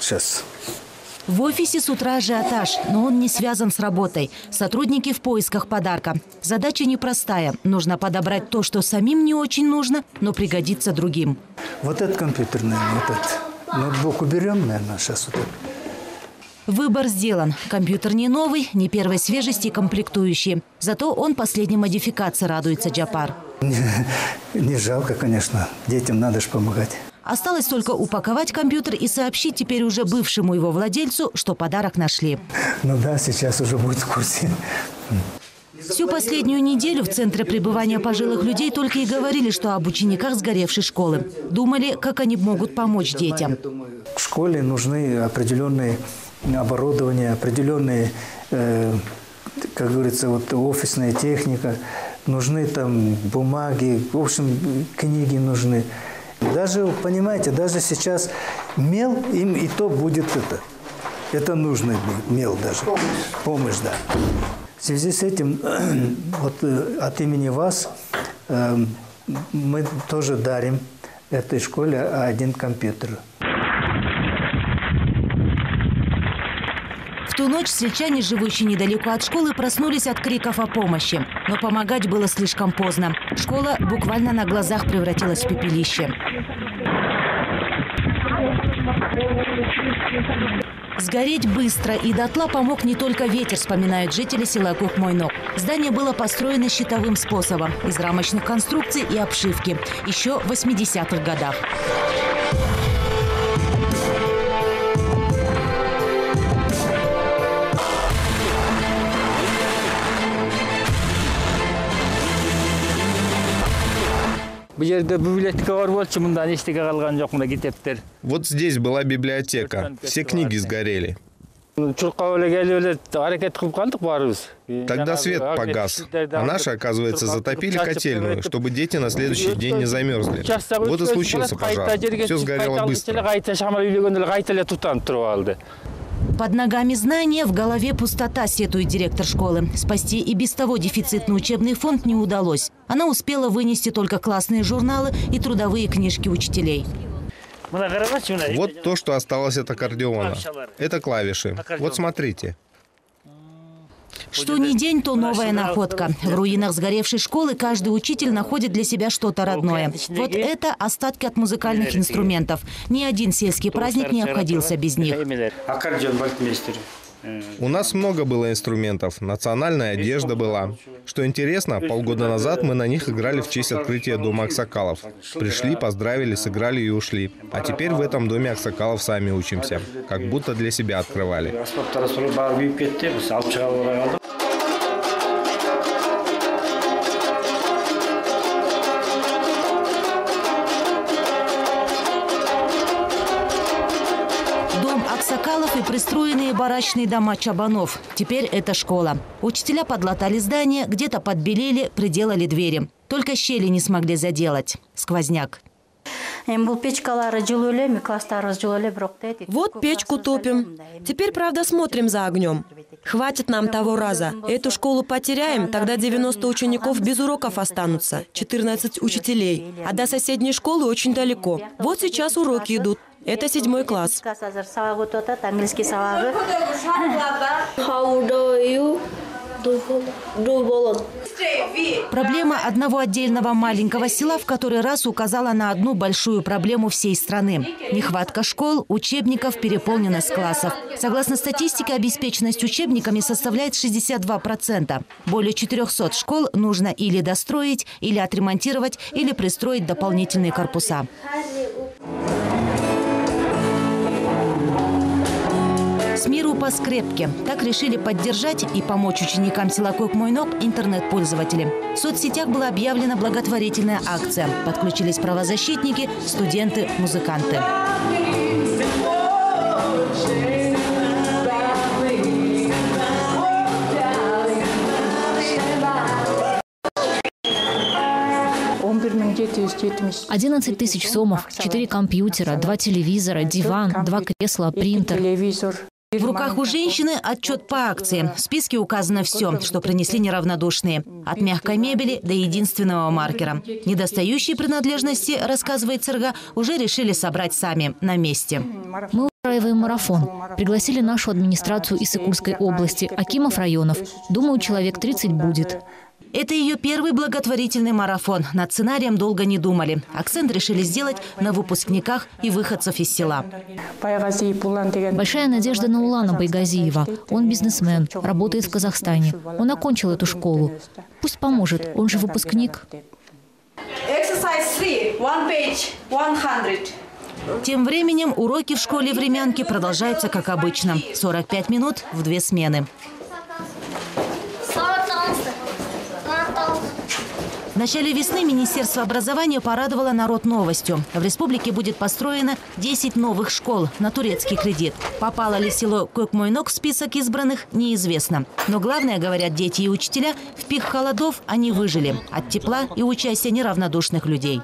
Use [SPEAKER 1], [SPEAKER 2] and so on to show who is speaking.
[SPEAKER 1] сейчас.
[SPEAKER 2] В офисе с утра ажиотаж, но он не связан с работой. Сотрудники в поисках подарка. Задача непростая. Нужно подобрать то, что самим не очень нужно, но пригодится другим.
[SPEAKER 1] Вот этот компьютер, наверное, этот ноутбук уберем, наверное, сейчас вот этот.
[SPEAKER 2] Выбор сделан. Компьютер не новый, не первой свежести и комплектующий. Зато он последней модификации, радуется Джапар.
[SPEAKER 1] Не жалко, конечно. Детям надо же помогать.
[SPEAKER 2] Осталось только упаковать компьютер и сообщить теперь уже бывшему его владельцу, что подарок нашли.
[SPEAKER 1] Ну да, сейчас уже будет в курсе.
[SPEAKER 2] Всю последнюю неделю в центре пребывания пожилых людей только и говорили, что об учениках сгоревшей школы. Думали, как они могут помочь детям.
[SPEAKER 1] В школе нужны определенные оборудования, определенные, как говорится, вот офисная техника. Нужны там бумаги, в общем, книги нужны. Даже, понимаете, даже сейчас мел им и то будет это. Это нужный будет мел даже. Помощь, да. В связи с этим, вот от имени вас мы тоже дарим этой школе один компьютер.
[SPEAKER 2] В ту ночь сельчане, живущие недалеко от школы, проснулись от криков о помощи. Но помогать было слишком поздно. Школа буквально на глазах превратилась в пепелище. Сгореть быстро и дотла помог не только ветер, вспоминают жители села Кукмойнок. Здание было построено щитовым способом, из рамочных конструкций и обшивки, еще в 80-х годах.
[SPEAKER 3] Вот здесь была библиотека. Все книги сгорели. Тогда свет погас. А наши, оказывается, затопили котельную, чтобы дети на следующий день не замерзли. Вот и случился пожар. Все сгорело быстро.
[SPEAKER 2] Под ногами знания, в голове пустота, сетует директор школы. Спасти и без того дефицитный учебный фонд не удалось. Она успела вынести только классные журналы и трудовые книжки учителей.
[SPEAKER 3] Вот то, что осталось от аккордеона. Это клавиши. Вот смотрите.
[SPEAKER 2] Что ни день, то новая находка. В руинах сгоревшей школы каждый учитель находит для себя что-то родное. Вот это остатки от музыкальных инструментов. Ни один сельский праздник не обходился без них.
[SPEAKER 3] У нас много было инструментов. Национальная одежда была. Что интересно, полгода назад мы на них играли в честь открытия дома Аксакалов. Пришли, поздравили, сыграли и ушли. А теперь в этом доме Аксакалов сами учимся. Как будто для себя открывали.
[SPEAKER 2] Аксакалов и пристроенные барачные дома чабанов. Теперь это школа. Учителя подлатали здание, где-то подбелели, приделали двери. Только щели не смогли заделать. Сквозняк.
[SPEAKER 4] Вот
[SPEAKER 5] печку топим. Теперь, правда, смотрим за огнем. Хватит нам того раза. Эту школу потеряем, тогда 90 учеников без уроков останутся. 14 учителей. А до соседней школы очень далеко. Вот сейчас уроки идут. Это 7 класс.
[SPEAKER 2] Проблема одного отдельного маленького села в который раз указала на одну большую проблему всей страны. Нехватка школ, учебников, переполненность классов. Согласно статистике, обеспеченность учебниками составляет 62%. Более 400 школ нужно или достроить, или отремонтировать, или пристроить дополнительные корпуса. С миру по скрепке. Так решили поддержать и помочь ученикам села Кукмойнок интернет-пользователи. В соцсетях была объявлена благотворительная акция. Подключились правозащитники, студенты, музыканты.
[SPEAKER 6] $11 тысяч сомов, 4 компьютера, 2 телевизора, диван, 2 кресла, принтер.
[SPEAKER 2] В руках у женщины отчет по акции. В списке указано все, что принесли неравнодушные. От мягкой мебели до единственного маркера. Недостающие принадлежности, рассказывает Церга, уже решили собрать сами, на месте.
[SPEAKER 6] Мы устраиваем марафон. Пригласили нашу администрацию из Сыкульской области, акимов районов. Думаю, человек 30 будет.
[SPEAKER 2] Это ее первый благотворительный марафон. Над сценарием долго не думали. Акцент решили сделать на выпускниках и выходцев из села.
[SPEAKER 6] Большая надежда на Улана Байгазиева. Он бизнесмен, работает в Казахстане. Он окончил эту школу. Пусть поможет, он же выпускник.
[SPEAKER 4] Exercise 3, one page, 100.
[SPEAKER 2] Тем временем уроки в школе Времянки продолжаются как обычно. 45 минут в 2 смены. В начале весны Министерство образования порадовало народ новостью. В республике будет построено 10 новых школ на турецкий кредит. Попало ли село Көкмойнок в список избранных, неизвестно. Но главное, говорят дети и учителя, в пик холодов они выжили от тепла и участия неравнодушных людей.